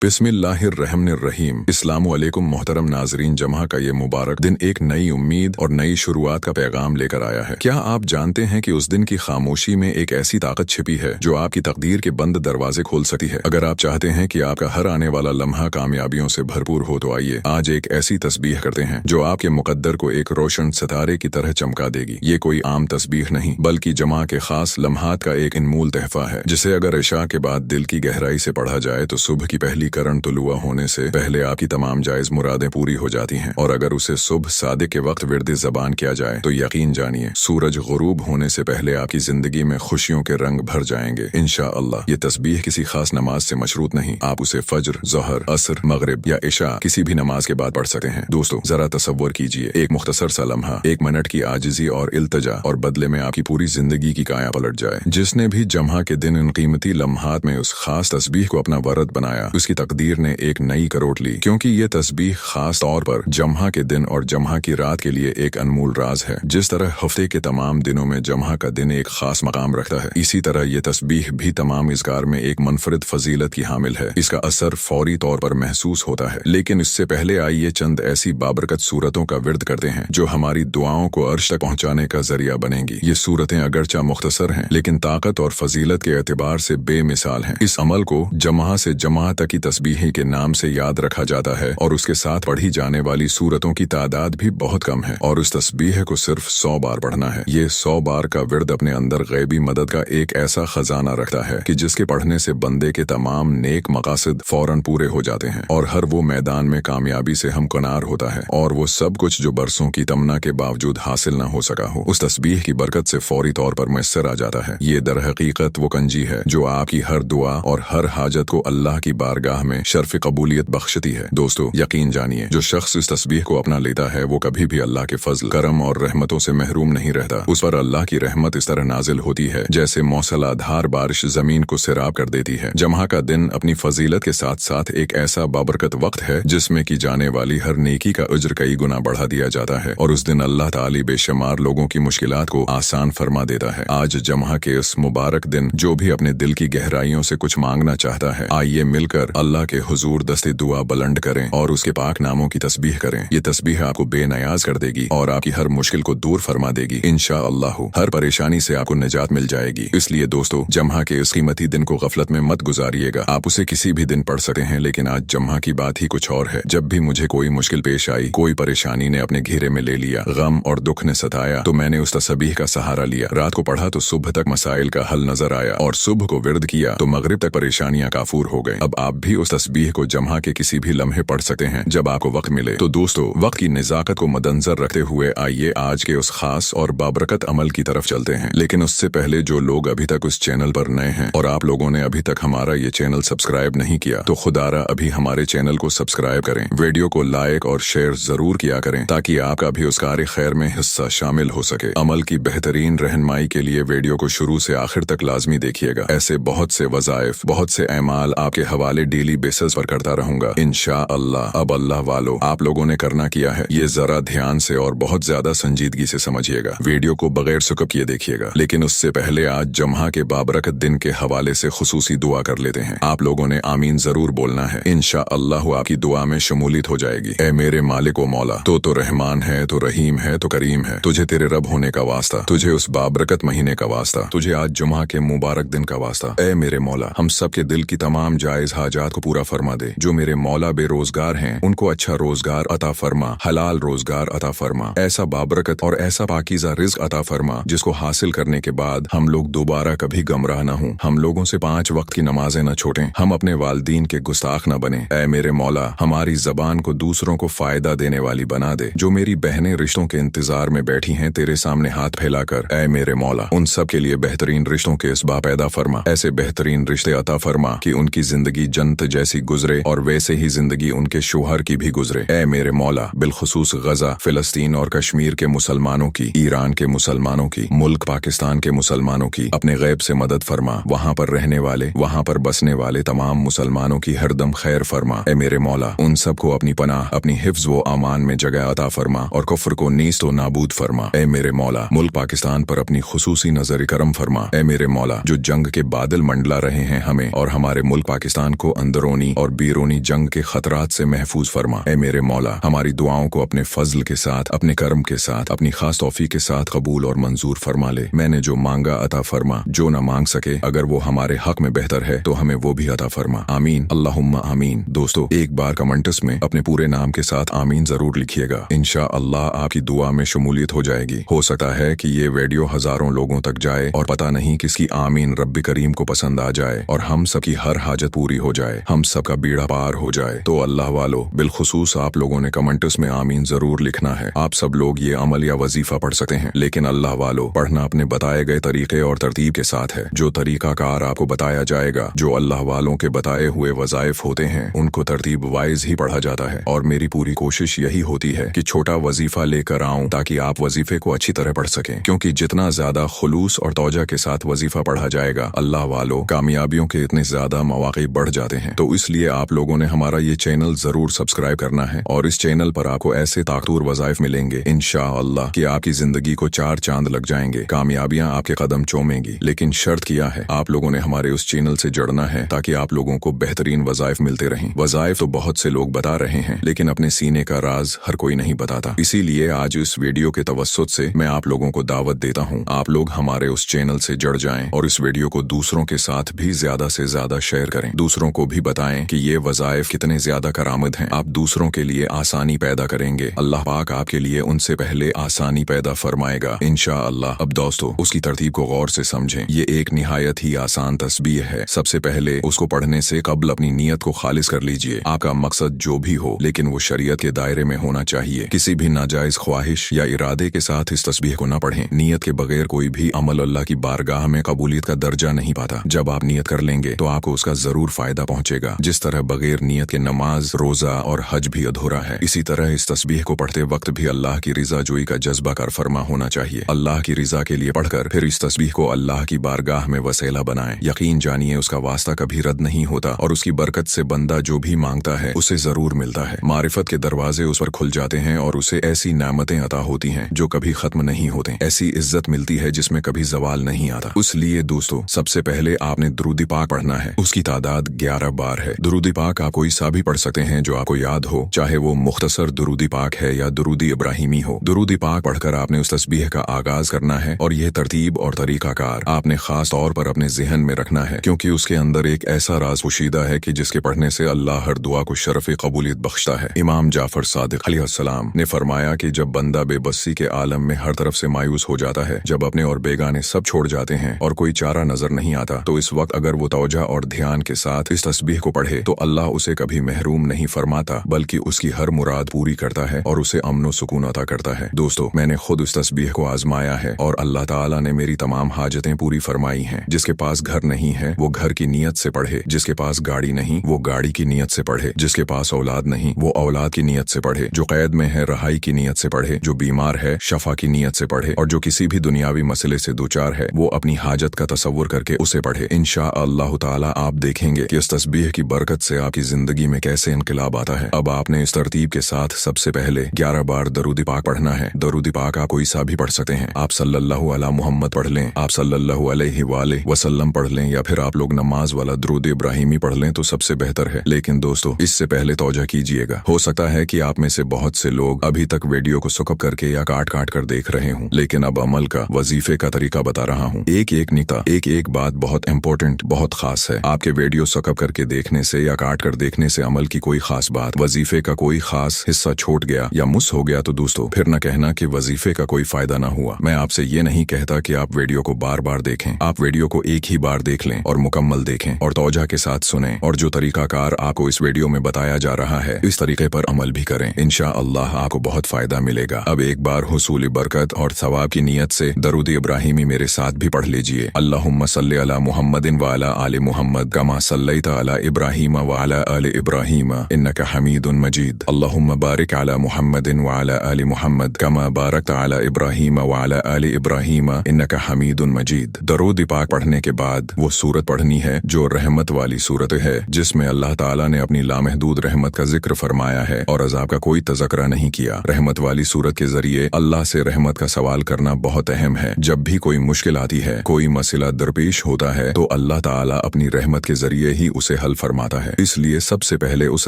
बिस्मिल्लाहिर्रहमानिर्रहीम। अस्सलामु अलैकुम मोहतरम नाजरीन, जम्हा का ये मुबारक दिन एक नई उम्मीद और नई शुरुआत का पैगाम लेकर आया है। क्या आप जानते हैं कि उस दिन की खामोशी में एक ऐसी ताकत छिपी है जो आपकी तकदीर के बंद दरवाजे खोल सकती है। अगर आप चाहते हैं कि आपका हर आने वाला लम्हा कामयाबियों से भरपूर हो तो आइए आज एक ऐसी तस्बीह करते हैं जो आपके मुकद्दर को एक रोशन सितारे की तरह चमका देगी। ये कोई आम तस्बीह नहीं बल्कि जमा के खास लम्हात का एक अनमोल तहफा है, जिसे अगर इशा के बाद दिल की गहराई से पढ़ा जाए तो सुबह की पहली करण तुलुआ होने से पहले आपकी तमाम जायज मुरादें पूरी हो जाती हैं। और अगर उसे सुबह सादिक के वक्त विर्द ज़बान किया जाए तो यकीन जानिए सूरज गुरूब होने से पहले आपकी जिंदगी में खुशियों के रंग भर जाएंगे इंशाअल्लाह। ये तस्बीह किसी खास नमाज से मशरूत नहीं, आप उसे फज्र, ज़ोहर, असर, मगरिब या इशा किसी भी नमाज के बाद पढ़ सकते हैं। दोस्तों जरा तसव्वुर कीजिए, एक मुख्तसर सा लम्हा, एक मिनट की आजिज़ी और इल्तजा और बदले में आपकी पूरी जिंदगी की काया पलट जाए। जिसने भी जम्हा के दिन इन कीमती लम्हात में उस खास तस्बीह को अपना वरद बनाया, उसकी तकदीर ने एक नई करोट ली, क्योंकि ये तस्बीह खास तौर पर जम्हा के दिन और जम्हा की रात के लिए एक अनमोल राज है। जिस तरह हफ्ते के तमाम दिनों में जम्हा का दिन एक खास मकाम रखता है, इसी तरह ये तस्बीह भी तमाम इज़कार में एक मुनफरिद फजीलत की हामिल है। इसका असर फौरी तौर पर महसूस होता है। लेकिन इससे पहले आइए चंद ऐसी बाबरकत सूरतों का विर्द करते हैं जो हमारी दुआओं को अर्श तक पहुँचाने का जरिया बनेंगी। ये सूरतें अगरचा मुख्तसर हैं लेकिन ताकत और फजीलत के एतबार से बेमिसाल हैं। इस अमल को जमा से जमा तक की तस्बीह के नाम से याद रखा जाता है और उसके साथ पढ़ी जाने वाली सूरतों की तादाद भी बहुत कम है। और उस तस्बीह को सिर्फ 100 बार पढ़ना है। ये 100 बार का विर्द अपने अंदर गैबी मदद का एक ऐसा खजाना रखता है कि जिसके पढ़ने से बंदे के तमाम नेक मकासद फौरन पूरे हो जाते हैं और हर वो मैदान में कामयाबी से हमकनार होता है और वो सब कुछ जो बरसों की तमन्ना के बावजूद हासिल न हो सका हो, उस तस्बीह की बरकत से फौरी तौर पर मैसर आ जाता है। ये दर हकीकत वो कंजी है जो आपकी हर दुआ और हर हाजत को अल्लाह की बारगाह में शर्फ कबूलियत बख्शती है। दोस्तों यकीन जानिए, जो शख्स इस तस्बीह को अपना लेता है वो कभी भी अल्लाह के फजल, करम और रहमतों से महरूम नहीं रहता। उस पर अल्लाह की रहमत इस तरह नाजिल होती है जैसे मौसलाधार बारिश जमीन को सिराब कर देती है। जम्हा का दिन अपनी फजीलत के साथ साथ एक ऐसा बाबरकत वक्त है जिसमें की जाने वाली हर नेकी का अज्र कई गुना बढ़ा दिया जाता है और उस दिन अल्लाह ताली बेशुमार लोगों की मुश्किलात को आसान फरमा देता है। आज जम्हा के इस मुबारक दिन जो भी अपने दिल की गहराइयों से कुछ मांगना चाहता है, आइए मिलकर अल्लाह के हुजूर दस्ते दुआ बुलंद करें और उसके पाक नामों की तस्बीह करें। ये तस्बीह आपको बेनियाज कर देगी और आपकी हर मुश्किल को दूर फरमा देगी इंशाअल्लाह। हर परेशानी से आपको निजात मिल जाएगी। इसलिए दोस्तों जम्हा के इस कीमती दिन को गफलत में मत गुजारिएगा। आप उसे किसी भी दिन पढ़ सकते हैं, लेकिन आज जम्हा की बात ही कुछ और है। जब भी मुझे कोई मुश्किल पेश आई, कोई परेशानी ने अपने घेरे में ले लिया, गम और दुख ने सताया, तो मैंने उस तस्बीह का सहारा लिया। रात को पढ़ा तो सुबह तक मसाइल का हल नजर आया और सुबह को विर्द किया तो मगरिब तक परेशानियां काफूर हो गई। अब आप भी उस तस्बीह को जम्हा के किसी भी लम्हे पढ़ सकते हैं जब आपको वक्त मिले। तो दोस्तों वक्त की निजाकत को मद्देनजर रखते हुए आइए आज के उस खास और बाबरकत अमल की तरफ चलते हैं। लेकिन उससे पहले जो लोग अभी तक उस चैनल पर नए हैं और आप लोगों ने अभी तक हमारा ये चैनल सब्सक्राइब नहीं किया तो खुदारा अभी हमारे चैनल को सब्सक्राइब करें, वीडियो को लाइक और शेयर जरूर किया करें ताकि आपका भी उस कार्य खैर में हिस्सा शामिल हो सके। अमल की बेहतरीन रहनुमाई के लिए वीडियो को शुरू से आखिर तक लाजमी देखिएगा। ऐसे बहुत से वज़ाइफ, बहुत से अमाल आपके हवाले डेली बेसिस पर करता रहूंगा इंशाअल्लाह। अब अल्लाह वालों, आप लोगों ने करना किया है ये जरा ध्यान से और बहुत ज्यादा संजीदगी से समझिएगा। वीडियो को बगैर सुकप किए देखिएगा। लेकिन उससे पहले आज जम्हा के बाबरकत दिन के हवाले से खुसूसी दुआ कर लेते हैं। आप लोगों ने आमीन जरूर बोलना है, इंशाअल्लाह आपकी दुआ में शमूलियत हो जाएगी। ए मेरे मालिक व मौला, तो रहमान है, तो रहीम है, तो करीम है, तुझे तेरे रब होने का वास्ता, तुझे उस बाबरकत महीने का वास्ता, तुझे आज जुम्हा के मुबारक दिन का वास्ता। ए मेरे मौला, हम सब के दिल की तमाम जायज हाजात को पूरा फरमा दे। जो मेरे मौला बेरोजगार हैं उनको अच्छा रोजगार अता फरमा, हलाल रोजगार अता फरमा, ऐसा बाबरकत और ऐसा पाकीज़ा रिज़्क अता फरमा जिसको हासिल करने के बाद हम लोग दोबारा कभी गमराह न हों। हम लोगों से 5 वक्त की नमाजें न छोड़ें, हम अपने वालिदीन के गुस्ताख न बने। ऐ मेरे मौला, हमारी जबान को दूसरों को फायदा देने वाली बना दे। जो मेरी बहनें रिश्तों के इंतजार में बैठी हैं तेरे सामने हाथ फैलाकर, ऐ मेरे मौला उन सब के लिए बेहतरीन रिश्तों के इसबाब पैदा फरमा। ऐसे बेहतरीन रिश्ते अता फरमा कि उनकी जिंदगी जन्नत जैसी गुजरे और वैसे ही जिंदगी उनके शोहर की भी गुजरे। ऐ मेरे मौला बिलखुसूस गजा, फिलिस्तीन और कश्मीर के मुसलमानों की, ईरान के मुसलमानों की, मुल्क पाकिस्तान के मुसलमानों की अपने गैब से मदद फरमा। वहाँ पर रहने वाले, वहाँ पर बसने वाले तमाम मुसलमानों की हरदम खैर फरमा। ऐ मेरे मौला उन सब को अपनी पनाह, अपनी हिफ्ज व अमान में जगह अता फरमा और कुफ्र को नीस्त व नाबूद फरमा। ऐ मेरे मौला मुल्क पाकिस्तान पर अपनी खुसूसी नजर करम फरमा। ऐ मेरे मौला जो जंग के बादल मंडला रहे हैं हमें और हमारे मुल्क पाकिस्तान को अंदरूनी और बैरूनी जंग के खतरात से महफूज फरमा। ए मेरे मौला, हमारी दुआओं को अपने फजल के साथ, अपने कर्म के साथ, अपनी खास तौफीक के साथ कबूल और मंजूर फरमा ले। मैंने जो मांगा अता फरमा, जो न मांग सके अगर वो हमारे हक में बेहतर है तो हमें वो भी अता फरमा। आमीन, अल्लाहुम्मा आमीन। दोस्तों, एक बार कमेंट्स में अपने पूरे नाम के साथ आमीन जरूर लिखिएगा। इंशाअल्लाह आपकी दुआ में शमूलियत हो जाएगी। हो सकता है कि ये वीडियो हजारों लोगों तक जाए और पता नहीं किसकी आमीन रब्बी करीम को पसंद आ जाए और हम सबकी हर हाजत पूरी हो जाए, हम सबका बीड़ा पार हो जाए। तो अल्लाह वालों, बिलखुसूस आप लोगों ने कमेंट्स में आमीन जरूर लिखना है। आप सब लोग ये अमल या वजीफा पढ़ सकते हैं, लेकिन अल्लाह वालों, पढ़ना अपने बताए गए तरीके और तरतीब के साथ है। जो तरीका कार आपको बताया जाएगा, जो अल्लाह वालों के बताए हुए वज़ाइफ होते हैं, उनको तरतीब वाइज ही पढ़ा जाता है। और मेरी पूरी कोशिश यही होती है कि छोटा वजीफा लेकर आऊं ताकि आप वजीफे को अच्छी तरह पढ़ सकें, क्योंकि जितना ज्यादा खुलूस और तौजा के साथ वजीफा पढ़ा जाएगा, अल्लाह वालों, कामयाबियों के इतने ज्यादा मौके बढ़ जाते हैं। तो इसलिए आप लोगों ने हमारा ये चैनल जरूर सब्सक्राइब करना है और इस चैनल पर आपको ऐसे ताकतवर वज़ाइफ मिलेंगे इंशाअल्लाह कि आपकी जिंदगी को 4 चांद लग जाएंगे, कामयाबियां आपके कदम चूमेंगी। लेकिन शर्त किया है, आप लोगों ने हमारे उस चैनल से जुड़ना है ताकि आप लोगों को बेहतरीन वज़ाइफ मिलते रहें। वज़ाइफ तो बहुत से लोग बता रहे हैं, लेकिन अपने सीने का राज हर कोई नहीं बताता। इसीलिए आज इस वीडियो के तवस्सुत से मैं आप लोगों को दावत देता हूँ, आप लोग हमारे उस चैनल से जुड़ जाएं और इस वीडियो को दूसरों के साथ भी ज्यादा से ज्यादा शेयर करें। दूसरों को भी बताएं कि ये वज़ाइफ कितने ज्यादा करामद हैं। आप दूसरों के लिए आसानी पैदा करेंगे, अल्लाह पाक आपके लिए उनसे पहले आसानी पैदा फरमाएगा इंशाअल्लाह। अब दोस्तों, उसकी तरतीब को गौर से समझें। ये एक निहायत ही आसान तस्बीह है। सबसे पहले उसको पढ़ने से कबल अपनी नीयत को खालिस कर लीजिए। आपका मकसद जो भी हो, लेकिन वो शरीयत के दायरे में होना चाहिए। किसी भी नाजायज ख्वाहिश या इरादे के साथ इस तस्बीह को न पढ़ें। नीयत के बगैर कोई भी अमल अल्लाह की बारगाह में कबूलियत का दर्जा नहीं पाता। जब आप नीयत कर लेंगे तो आपको उसका जरूर फायदा पहुंचेगा। जिस तरह बगैर नीयत के नमाज, रोजा और हज भी अधूरा है, इसी तरह इस तस्बीह को पढ़ते वक्त भी अल्लाह की रिजा जोई का जज्बा कर फरमा होना चाहिए। अल्लाह की रिजा के लिए पढ़कर फिर इस तस्बीह को अल्लाह की बारगाह में वसीला बनाएं। यकीन जानिए उसका वास्ता कभी रद्द नहीं होता और उसकी बरकत से बंदा जो भी मांगता है उसे जरूर मिलता है। मारिफत के दरवाजे उस पर खुल जाते हैं और उसे ऐसी नेमतें अता होती हैं जो कभी खत्म नहीं होते। ऐसी इज्जत मिलती है जिसमें कभी जवाल नहीं आता। इसलिए दोस्तों, सबसे पहले आपने दुरूद पाक पढ़ना है। उसकी तादाद 11 बार है। दुरूद पाक आप कोई सा भी पढ़ सकते हैं जो आपको याद हो, चाहे वो मुख्तसर दुरूद पाक है या दुरूद इब्राहिमी हो। दुरूद पाक पढ़कर आपने उस तस्बीह का आगाज करना है और यह तरतीब और तरीकाकार आपने खास तौर पर अपने जहन में रखना है, क्योंकि उसके अंदर एक ऐसा राज पोशीदा है कि जिसके पढ़ने से अल्लाह हर दुआ को शरफ कबूलियत बख्शता है। इमाम जाफर सादिक अलैहिस्सलाम ने फरमाया कि जब बंदा बेबसी के आलम में हर तरफ से मायूस हो जाता है, जब अपने और बेगाने सब छोड़ जाते हैं और कोई चारा नजर नहीं आता, तो इस वक्त अगर वो तवज्जो और ध्यान के साथ इस तस्बीह को पढ़े तो अल्लाह उसे कभी महरूम नहीं फरमाता, बल्कि उसकी हर मुराद पूरी करता है और उसे अमन व सुकून अता करता है। दोस्तों, मैंने खुद इस तस्बीह को आजमाया है और अल्लाह ताला ने मेरी तमाम हाजतें पूरी फरमाई हैं। जिसके पास घर नहीं है वो घर की नीयत से पढ़े, जिसके पास गाड़ी नहीं वो गाड़ी की नीयत से पढ़े, जिसके पास औलाद नहीं वो औलाद की नीयत से पढ़े, जो कैद में है रहाई की नीयत से पढ़े, जो बीमार है शफा की नीयत से पढ़े, और जो किसी भी दुनियावी मसले से दूचार है वो अपनी हाजत का तसव्वुर करके उसे पढ़े। इंशाअल्लाह ताला आप देखेंगे कि इस तस्बीह की बरकत से आपकी जिंदगी में कैसे इनकलाब आता है। अब आपने इस तरतीब के साथ सबसे पहले 11 बार दरूद पाक पढ़ना है। दरूद पाक आप कोई सा भी पढ़ सकते हैं। आप सल्लल्लाहु अला मुहम्मद पढ़ लें, आप सल्लल्लाहु अलैहि वसल्लम पढ़ लें, या फिर आप लोग नमाज वाला दरूद इब्राहिमी पढ़ लें तो सबसे बेहतर है। लेकिन दोस्तों, इससे पहले तौजा कीजिएगा। हो सकता है कि आप में से बहुत से लोग अभी तक वीडियो को सुकप करके या काट काट कर देख रहे हों, लेकिन अब अमल का, वजीफे का तरीका बता रहा हूँ। एक एक निकता, एक एक बात बहुत इंपॉर्टेंट, बहुत खास है। आपके वीडियो सुकप करके देखने से या काट कर देखने से अमल की कोई खास बात, वजीफे का कोई खास हिस्सा छूट गया या मिस हो गया तो दोस्तों फिर न कहना कि वजीफे का कोई फायदा ना हुआ। मैं आपसे ये नहीं कहता कि आप वीडियो को बार बार देखें। आप वीडियो को एक ही बार देख लें और मुकम्मल देखें और तौजा के साथ सुनें, और जो तरीकाकार आपको इस वीडियो में बताया जा रहा है इस तरीके पर अमल भी करें। इंशाअल्लाह आपको बहुत फायदा मिलेगा। अब एक बार हुसूल बरकत और सवाब की नीयत से दरूद इब्राहिमी मेरे साथ भी पढ़ लीजिए। अल्लाहुम्मा सल्ली अला मुहम्मदिन व अला आलि मुहम्मद कमा सल्लैता अला इब्राहीम व अला आलि इब्राहीम इन्नका हमीदुन मजीद। अल्लाहुम्मा बारिक अला मुहम्मदिन व अला आलि मुहम्मद कमा बारकता अला इब्राहीम व अला आलि इब्राहीम इन्नका हमीदुन मजीद। दरूद पाक पढ़ने के बाद वो सूरत पढ़नी है जो रहमत वाली सूरत है, जिसमें अल्लाह ताला ने अपनी लामहदूद रहमत का जिक्र फरमाया है और अजाब का कोई तज़किरा नहीं किया। रहमत वाली सूरत के जरिए अल्लाह से रहमत का सवाल करना बहुत अहम है। जब भी कोई मुश्किल आती है, कोई मसला दरपेश होता है, तो अल्लाह ताला अपनी रहमत के जरिए ही उसे हल फरमाता है। इसलिए सबसे पहले उस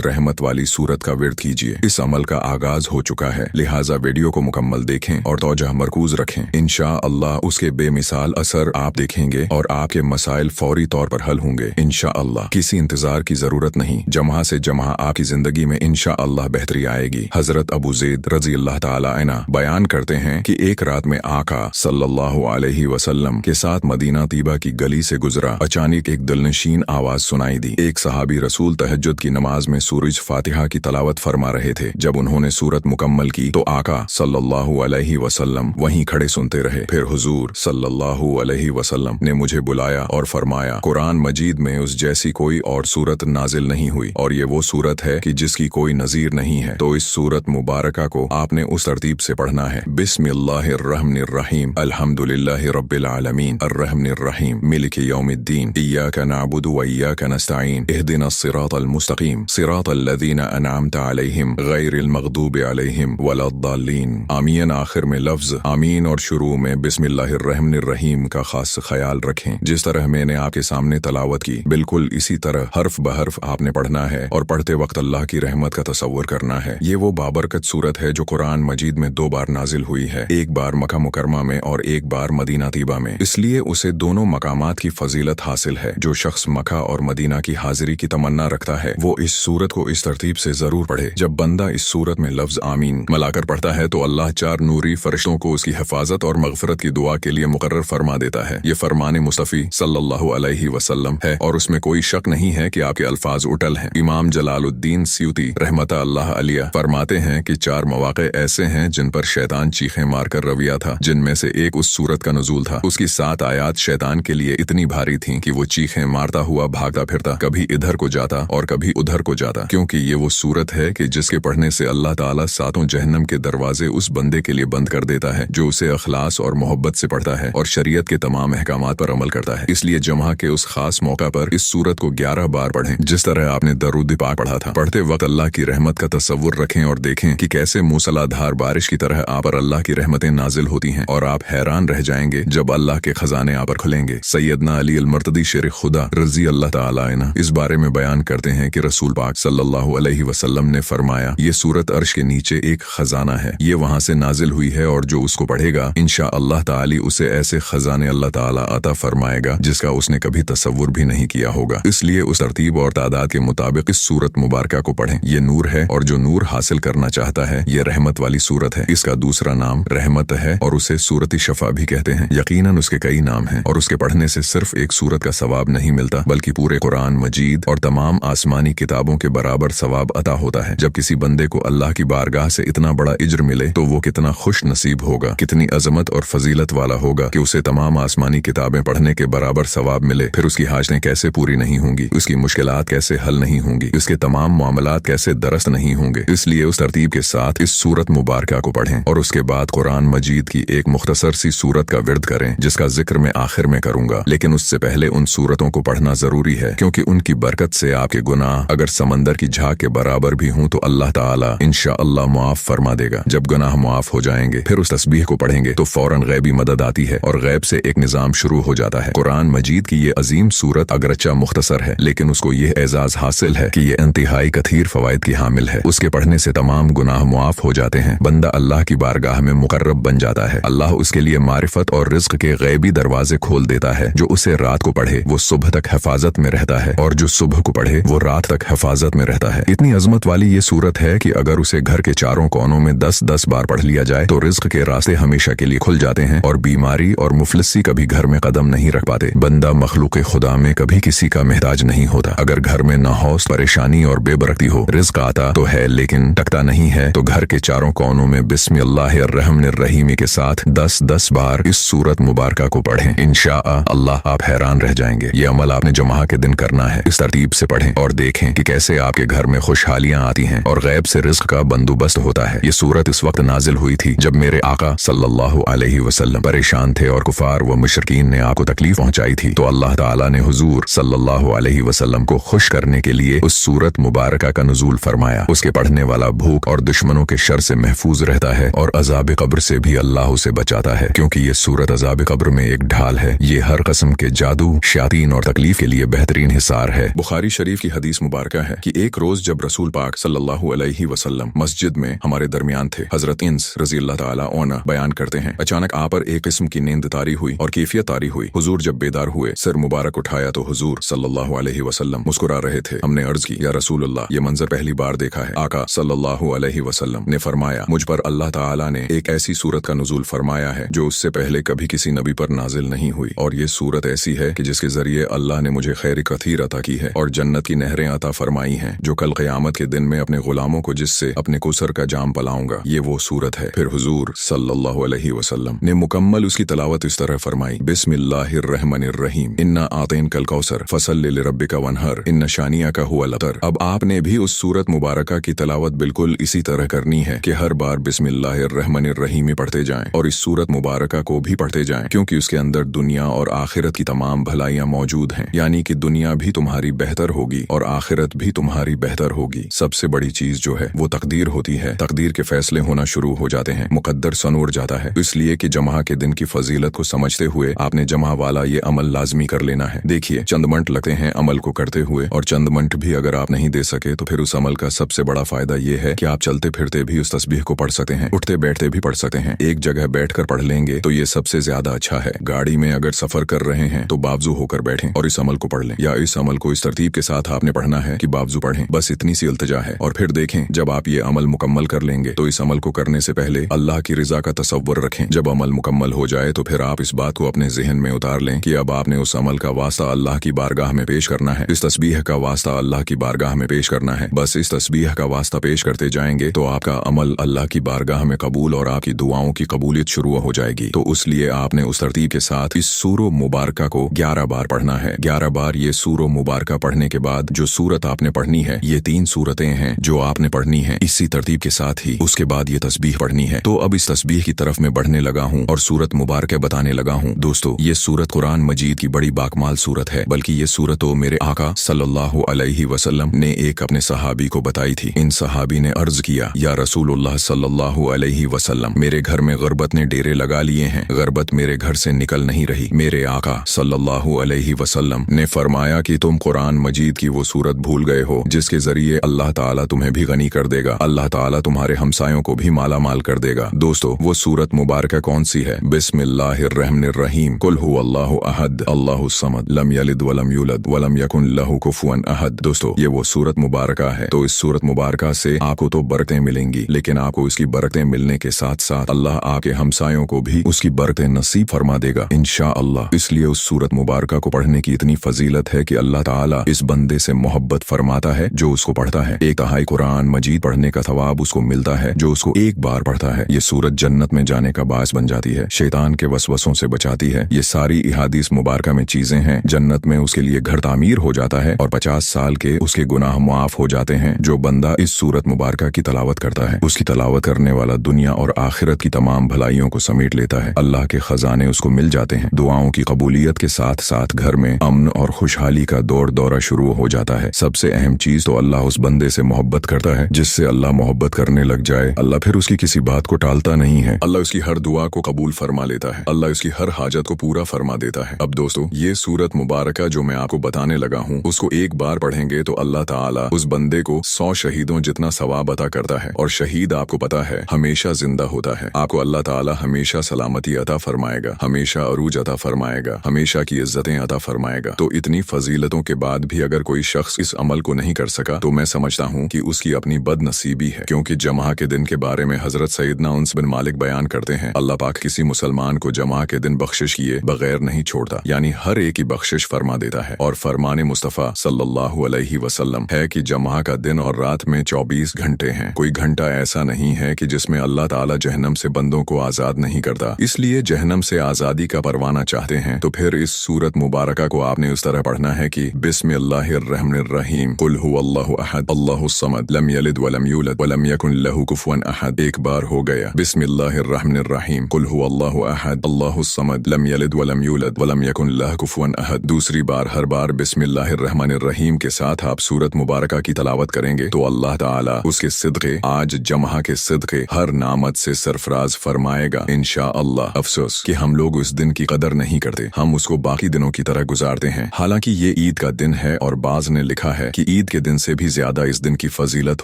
रहमत वाली सूरत का विर्द कीजिए। इस अमल का आगाज हो चुका है, लिहाजा वीडियो को मुकम्मल देखें और तवज्जो मरकूज रखें। इंशाअल्लाह उसके बेमिसाल असर आप देखेंगे और आपके मसाइल फौरी तौर पर हल होंगे इंशाअल्लाह। किसी इंतजार की जरूरत नहीं, जमा से जमा आपकी जिंदगी में इंशाअल्लाह बेहतरी आएगी। हजरत अबू ज़ैद रज़ी अल्लाह ताला अन्हु बयान करते हैं कि एक रात में आका सल्लल्लाहु अलैहि वसल्लम के साथ मदीना तीबा की गली से गुजरा। अचानक एक दिलनशीन आवाज सुनाई दी। एक सहाबी रसूल तहज्जुद की नमाज में सूरज फातिहा की तलावत फरमा रहे थे। जब उन्होंने सूरत मुकम्मल की तो आका सल्लल्लाहु अलैहि वसल्लम वहीं खड़े सुनते रहे। फिर हुजूर सल्लल्लाहु अलैहि वसल्लम ने मुझे बुलाया और फरमाया, कुरान मजीद में उस जैसी कोई और सूरत नाजिल नहीं हुई और ये वो सूरत है कि जिसकी कोई नजीर नहीं है। तो इस सूरत मुबारका को आपने उस तरतीब से पढ़ना है, बिस्मिल्लाहिर्रहमानिर्रहीम अल्हम्दुलिल्लाहि रब्बिल आलमीन अर्रहमानिर्रहीम मालिकि यौमिद्दीन इय्याका नअबुदु व इय्याका नस्तईन इहदिनस सिरातल मुस्तकीम सिरातल लज़ीना अनअमता अलैहिम गैरिल मग़दूबि अलैहिम वलद्दाल्लीन। आमीन आखिर में लफ्ज आमीन और शुरू में बिस्मिल्लाहिर्रहमानिर्रहीम का खास ख्याल रखें। जिस तरह मैंने आपके सामने तलावत की, बिल्कुल इसी तरह हर्फ बहर्फ आपने पढ़ना है और पढ़ते वक्त अल्लाह की रहमत का तसव्वुर करना है। ये वो बाबरकत सूरत है जो कुरान मजीद में 2 बार नाजिल हुई है, एक बार मक्का मुकरमा में और एक बार मदीना तीबा में। इसलिए उसे दोनों मकामात की फजीलत हासिल है। जो शख्स मक्का और मदीना की हाजिरी की तमन्ना रखता है वो इस सूरत को इस तरतीब से जरूर पढ़े। जब बंदा इस सूरत में लफ्ज आमीन मिलाकर पढ़ता है तो अल्लाह 4 नूरी फरिश्तों को उसकी हिफाजत और मगफरत की दुआ के लिए मुकर्रर फरमा देता है। ये फरमान मुस्तफ़ी सल्लल्लाहु अलैहि वसल्लम है और उसमें कोई शक नहीं है कि आपके अल्फाज उटल हैं। इमाम जलालुद्दीन स्यूती रहमत अल्लाह अलैह फरमाते हैं कि 4 मौक़े ऐसे हैं जिन पर शैतान चीखें मारकर रविया था, जिनमें से एक उस सूरत का नुज़ूल था। उसकी 7 आयात शैतान के लिए इतनी भारी थीं कि वो चीखें मारता हुआ भागता फिरता कभी इधर को जाता और कभी उधर को जाता, क्योंकि ये वो सूरत है कि जिसके पढ़ने से अल्लाह ताला 7 जहन्नम के दरवाजे उस बंदे के लिए बंद कर देता है जो उसे अखलास और मोहब्बत से पढ़ता है और शरीयत के तमाम अहकामात पर अमल करता है। इसलिए जमा के उस खास मौका पर इस सूरत को 11 बार पढ़ें, जिस तरह आपने दरूद पाक पढ़ा था। पढ़ते वक्त अल्लाह की रहमत का तसव्वुर रखें और देखें कि कैसे मूसलाधार बारिश की तरह आप पर अल्लाह की रहमतें नाजिल होती हैं और आप हैरान रह जाएंगे जब अल्लाह के खजाने आप पर खुलेंगे। सैयदना अली अल-मर्तदी शेर खुदा रज़ी अल्लाह ताला अन्हु इस बारे में बयान करते हैं कि रसूल पाक सल्लल्लाहु अलैहि वसल्लम ने फरमाया, ये सूरत अर्श के नीचे एक खजाना है, ये वहां से नाजिल हुई है और जो उसको पढ़ेगा इंशाअल्लाह ताली उसे ऐसे खजाने अल्लाह ताला अता फरमाएगा जिसका उसने कभी तसव्वुर भी नहीं किया होगा। इसलिए उस तरतीब और तादाद के मुताबिक इस सूरत मुबारका को पढ़ें। ये नूर है और जो नूर हासिल करना चाहता है ये रहमत वाली सूरत है। इसका दूसरा नाम रहमत है और उसे सूरत शफा भी कहते हैं। यकीनन उसके कई नाम हैं और उसके पढ़ने से सिर्फ एक सूरत का सवाब नहीं मिलता बल्कि पूरे कुरान मजीद और तमाम आसमानी किताबों के बराबर सवाब अता होता है। जब किसी बंदे को अल्लाह की बारगाह से इतना बड़ा इज्र मिले तो वो कितना खुश नसीब होगा, कितनी अजमत और फजीलत वाला होगा कि उसे तमाम आसमानी किताबें पढ़ने के बराबर सवाब मिले। फिर उसकी हाजतें कैसे पूरी नहीं होंगी, उसकी मुश्किलात कैसे हल नहीं होंगी, उसके तमाम मामलात कैसे दरस्त नहीं होंगे। इसलिए उस तरतीब के साथ इस सूरत मुबारका को पढ़ें और उसके बाद कुरान मजीद की एक मुख्तसर सी सूरत का विर्द करें जिसका जिक्र मैं आखिर में करूंगा। लेकिन उससे पहले उन सूरतों को पढ़ना जरूरी है क्योंकि उनकी बरकत से आपके गुनाह अगर समंदर की झाग के बराबर भी हों तो अल्लाह ताला इंशाअल्लाह मुआफ फरमा देगा। जब गुनाह मुआफ हो जाएंगे फिर उस तस्बीह को पढ़ेंगे तो फौरन गैबी मदद आती है और गैब से एक निजाम शुरू हो जाता है। कुरान मजीद की ये अजीम सूरत अगरचा मुख्तसर है लेकिन उसको ये एजाज हासिल है कि ये इंतहाई कथीर फवाइद की हामिल है। उसके पढ़ने से तमाम गुनाह मुआफ हो जाते हैं, बंदा अल्लाह की बारगाह में मुकर्रब बन जाता है, अल्लाह उसके लिए मारिफत और रिज्क के गैबी दरवाजे खोल देता है। जो उसे रात को पढ़े वो सुबह तक हिफाजत में रहता है और जो सुबह को पढ़े वो रात तक हिफाजत में रहता है। इतनी अजमत वाली ये सूरत है कि अगर उसे घर के चारों कोनों में 10-10 बार पढ़ लिया जाए तो रिज्क के रास्ते हमेशा के लिए खुल जाते हैं और बीमारी और मुफलिसी कभी घर में कदम नहीं रख पाते। बंदा मखलूक खुदा में कभी किसी का मोहताज नहीं होता। अगर घर में नहौस परेशानी और बेबरकती हो, रिज्क आता तो है लेकिन टकता नहीं है, तो घर के चारों कोनों में बिस्मिल्लाहिर्रहमानिर्रहीम के साथ 10-10 बार इस सूरत मुबारका को पढ़ें। इंशाअल्लाह आप हैरान रह जाएंगे। ये अमल आपने जुमा के दिन करना है। इस तरतीब से पढ़ें और देखें कि कैसे आपके घर में खुशहालियां आती हैं और गैब से रिज्क का बंदोबस्त होता है। ये सूरत इस वक्त नाजिल हुई थी जब मेरे आका सल्लल्लाहु अलैहि वसल्लम परेशान थे और कुफार व मुशरिकीन ने आपको तकलीफ पहुंचाई थी, तो अल्लाह ताला ने हुजूर सल्लल्लाहु अलैहि वसल्लम को खुश करने के लिए उस सूरत मुबारका का नुज़ूल फरमाया। उसके पढ़ने वाला भूख और दुश्मनों के शर से महफूज रहता है और अज़ाब कब्र से भी अल्लाह उसे बचाता है, क्योंकि ये सूरत अज़ाब कब्र में एक ढाल है। ये हर किस्म के जादू, शयातीन और तकलीफ के लिए बेहतरीन हिसार मज़ेदार है। बुखारी शरीफ की हदीस मुबारक है कि एक रोज जब रसूल पाक सल्लल्लाहु अलैहि वसल्लम मस्जिद में हमारे दरमियान थे, हजरत इंस रज़ी अल्लाह ताला अन्हु बयान करते हैं, अचानक आप पर एक किस्म की नींद तारी हुई और कैफियत तारी हुई। हुजूर जब बेदार हुए, सिर मुबारक उठाया तो हुजूर सल्लल्लाहु अलैहि वसल्लम मुस्कुरा रहे थे। हमने अर्ज की, या रसूल अल्लाह, ये मंजर पहली बार देखा है। आका सल्लल्लाहु अलैहि वसल्लम ने फरमाया, मुझ पर अल्लाह ताला ने एक ऐसी सूरत का नुज़ूल फरमाया है जो उससे पहले कभी किसी नबी पर नाजिल नहीं हुई, और ये सूरत ऐसी है कि जिसके जरिए अल्लाह ने मुझे खैर कथीर अता की है और जन्नत की नहरें अता फरमाई हैं, जो कल क़यामत के दिन में अपने गुलामों को जिससे अपने कुसर का जाम पलाऊंगा, ये वो सूरत है। फिर हुजूर सल्लल्लाहु अलैहि वसल्लम ने मुकम्मल उसकी तलावत इस तरह फरमाई, बिस्मिल्लाहिर्रहमानिर्रहीम, इन्ना आतैनकल कौसर फसल्लि लिरब्बिका वन्हर, इन्ना शानियाका हुवल अबतर। अब आपने भी उस सूरत मुबारका की तलावत बिल्कुल इसी तरह करनी है कि हर बार बिस्मिल्लाहिर्रहमानिर्रहीम ही पढ़ते जाएं और इस सूरत मुबारका को भी पढ़ते जाएं, क्योंकि उसके अंदर दुनिया और आखिरत की तमाम भलाइयां मौजूद हैं। यानी कि दुनिया भी तुम्हारी बेहतर होगी और आखिरत भी तुम्हारी बेहतर होगी। सबसे बड़ी चीज जो है वो तकदीर होती है। तकदीर के फैसले होना शुरू हो जाते हैं, मुकद्दर सनूर जाता है। इसलिए कि जमा के दिन की फजीलत को समझते हुए आपने जमा वाला ये अमल लाजमी कर लेना है। देखिए, चंद मिनट लगते हैं अमल को करते हुए, और चंद मिनट भी अगर आप नहीं दे सके तो फिर उस अमल का सबसे बड़ा फायदा ये है कि आप चलते फिरते भी उस तस्बीह को पढ़ सकते हैं, उठते बैठते भी पढ़ सकते हैं। एक जगह बैठकर पढ़ लेंगे तो ये सबसे ज्यादा अच्छा है। गाड़ी में अगर सफर कर रहे हैं तो बावजू होकर बैठें और इस अमल को पढ़ लें, या इस अमल को इस तरतीब के साथ आपने पढ़ना है कि बावजू पढ़ें, बस इतनी सी इल्तिजा है। और फिर देखें, जब आप ये अमल मुकम्मल कर लेंगे तो इस अमल को करने से पहले अल्लाह की रिजा का तसव्वुर रखें। जब अमल मुकम्मल हो जाए तो फिर आप इस बात को अपने जहन में उतार लें कि अब आपने उस अमल का वास्ता अल्लाह की बारगाह में पेश करना है, इस तस्बीह का वास्ता अल्लाह की बारगाह में पेश करना है। बस इस तस्बीह का वास्ता पेश करते जाएंगे तो आपका अमल अल्लाह की बारगाह में कबूल और आपकी दुआओं की कबूलियत शुरू हो जाएगी। तो उसलिए आपने उस तरतीब के साथ इस सूरो मुबारका को 11 बार पढ़ना है। 11 बार ये सूरो मुबारका पढ़ने के बाद जो सूरत आपने पढ़नी है, ये 3 सूरतें हैं जो आपने पढ़नी है इसी तरतीब के साथ ही। उसके बाद ये तस्बीह पढ़नी है। तो अब इस तस्बीह की तरफ मैं बढ़ने लगा हूँ और सूरत मुबारक बताने लगा हूँ। दोस्तों, ये सूरत कुरान मजीद की बड़ी बाकमाल सूरत है, बल्कि ये सूरत तो मेरे आका सल्लल्लाहु अलैहि वसल्लम ने एक अपने सहाबी को बताई थी। इन सहाबी ने अर्ज किया, या रसूलुल्लाह सल्लल्लाहु अलैहि वसल्लम, मेरे घर में गुर्बत ने डेरे लगा लिए हैं, गुर्बत मेरे घर से निकल नहीं रही। मेरे आका सल्लल्लाहु अलैहि वसल्लम ने फरमाया कि तुम कुरान मजीद की वो सूरत भूल गए हो जिसके जरिए अल्लाह ताला तुम्हें भी गनी कर देगा, अल्लाह ताला तुम्हारे हमसायों को भी माला माल कर देगा। दोस्तों, वो सूरत मुबारक कौन सी है? बिस्मिल्लाहिर्रहमानिर्रहीम, कुल हुवल्लाहु अहद, अल्लाहु समद, लम यलिद वलम यूलद वलम यकुन लहू कुफुवन अहद। दोस्तों, ये वो सूरत मुबारका है। तो इस सूरत मुबारका से आपको तो बरकतें मिलेंगी, लेकिन आपको इसकी बरकतें मिलने के साथ साथ अल्लाह आपके हमसायों को भी उसकी बरकतें नसीब फरमा देगा इंशाअल्लाह। इसलिए उस सूरत मुबारका को पढ़ने की इतनी फजीलत है कि अल्लाह ताला इस बंदे से मोहब्बत फरमाता है जो उसको पढ़ता है। एक तिहाई कुरान मजीद पढ़ने का सवाब उसको मिलता है जो उसको एक बार पढ़ता है। ये सूरत जन्नत में जाने का बास बन जाती है, शैतान के वसवसों से बचाती है। ये सारी इहादीस मुबारका में चीजें हैं। जन्नत में उसके लिए घर तामीर हो जाता है और 50 साल के उसके गुनाह माफ हो जाते हैं। जो बंदा इस सूरत मुबारका की तलावत करता है, उसकी तलावत करने वाला दुनिया और आखिरत की तमाम भलाइयों को समेट लेता है। अल्लाह के खजाने उसको मिल जाते हैं। दुआओं की कबूलियत के साथ साथ घर में अमन और खुशहाली का दौर दौरा शुरू हो जाता है। सबसे अहम चीज तो अल्लाह उस बंदे से मोहब्बत करता है। जिससे अल्लाह मोहब्बत करने लग जाए, अल्लाह फिर उसकी किसी बात को टालता नहीं है। अल्लाह उसकी हर दुआ को कबूल फरमा लेता है। अल्लाह उसकी हर हाजत को पूरा फरमा देता है। अब दोस्तों, ये सूरत मुबारका जो मैं आपको बताने लगा हूँ, उसको एक बार पढ़ेंगे तो अल्लाह ताला उस बंदे को 100 शहीदों जितना सवाब अता करता है। और शहीद आपको पता है हमेशा जिंदा होता है। आपको अल्लाह ताला हमेशा सलामती अता फरमाएगा, हमेशा अरूज अता फरमाएगा, हमेशा की इज्जतें अता फरमाएगा। तो इतनी फजीलतों के बाद भी अगर कोई शख्स इस अमल को नहीं कर सका तो मैं समझता हूँ कि उसकी अपनी बदनसीबी है। क्योंकि जमा के दिन के बारे में हजरत सैयदना उन्स बिन मालिक बयान करते हैं, अल्लाह पाक किसी मुसलमान को जमा के दिन बख्शिश किए बगैर नहीं छोड़ता, यानी हर एक की बख्शिश फरमा देता है। और फरमाने मुस्तफ़ा सल्लल्लाहु अलैहि वसल्लम है कि जमा का दिन और रात में 24 घंटे हैं। कोई घंटा ऐसा नहीं है कि जिसमें अल्लाह ताला जहन्नम से बंदों को आजाद नहीं करता। इसलिए जहन्नम से आजादी का परवाना चाहते हैं तो फिर इस सूरत मुबारका को आपने उस तरह पढ़ना है कि बिस्मिल्लाहिर्रहमानिर्रहीम, कुल हुवल्लाहु अहद, अल्लाहु समद, लम यलिद वलम यूलद वलम यकुन लहू कुफुवन अहद। एक बार हो गया। बिस्मिल्लाहिर्रहमानिर्रहीम, कुल हुवल्लाहु अहद, अल्लाहु समद, लम यलिद वलम यूलद वलम यकुन लहू कुफुवन अहद। दूसरी बार हर बार बिस्मिल्लाहिर्रहमानिर्रहीम के साथ आप सूरत मुबारका की तलावत करेंगे तो अल्लाह ताला उसके सिदक़े, आज जमा के सिदक़े, हर नामत से सरफराज फरमाएगा इंशाअल्लाह। अफसोस कि हम लोग उस दिन की कदर नहीं करते, हम उसको बाकी दिनों की तरह गुजारते हैं। हालांकि ये ईद का दिन है और बाज ने लिखा है कि ईद के दिन से भी ज्यादा इस दिन की फजीलत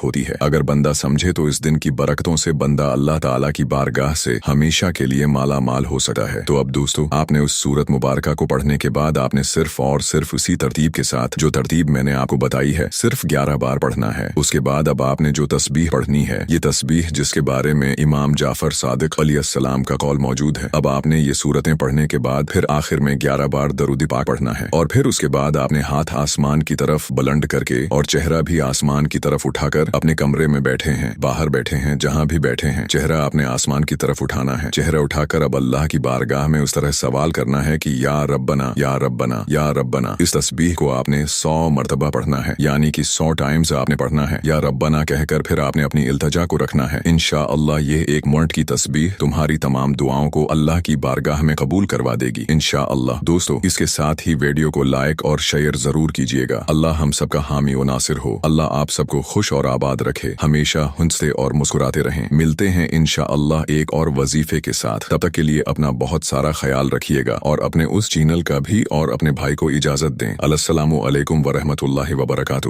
होती है। अगर बंदा समझे तो इस दिन की बरकतों से बंदा अल्लाह ताला की बारगाह से हमेशा के लिए माला माल हो सकता है। तो अब दोस्तों, आपने उस सूरत मुबारका को पढ़ने के बाद आपने सिर्फ और सिर्फ उसी तरतीब के साथ, जो तरतीब मैंने आपको बताई है, सिर्फ 11 बार पढ़ना है। उसके बाद अब आपने जो तस्बीह पढ़नी है, ये तस्बीह जिसके बारे में इमाम जाफर सादिक अलैहिस्सलाम का कौल मौजूद है, अब आपने ये सूरतें पढ़ने के बाद फिर आखिर में 11 बार दरूद पाक पढ़ना है। और फिर उसके बाद आपने हाथ आसमान की तरफ बुलंद करके और चेहरा भी आसमान की तरफ उठाकर, अपने कमरे में बैठे हैं, बाहर बैठे हैं, जहां भी बैठे हैं, चेहरा आपने आसमान की तरफ उठाना है। चेहरा उठाकर अब अल्लाह की बारगाह में उस तरह सवाल करना है कि या रब्बना, या रब्बना, या रब्बना। इस तस्बीह को आपने 100 मरतबा पढ़ना है, यानी कि 100 टाइम्स आपने पढ़ना है। या रब्बना कहकर फिर आपने अपनी इल्तजा को रखना है। इंशाअल्लाह ये 1 मिनट की तस्बीह तुम्हारी तमाम दुआओं को अल्लाह की बारगाह में कबूल करवा देगी इंशाअल्लाह। दोस्तों, इसके साथ ही वीडियो को लाइक और शेयर जरूर कीजिएगा। अल्लाह हम सबका हामी व नासिर हो। अल्लाह आप सबको खुश और आबाद रखे, हमेशा हंसते और मुस्कुराते रहें। मिलते हैं इंशाअल्लाह एक और वजीफे के साथ। तब तक के लिए अपना बहुत सारा ख्याल रखिएगा और अपने उस चैनल का भी और अपने भाई को इजाजत दें। अस्सलामु अलैकुम व रहमतुल्लाहि व बरकातुहू।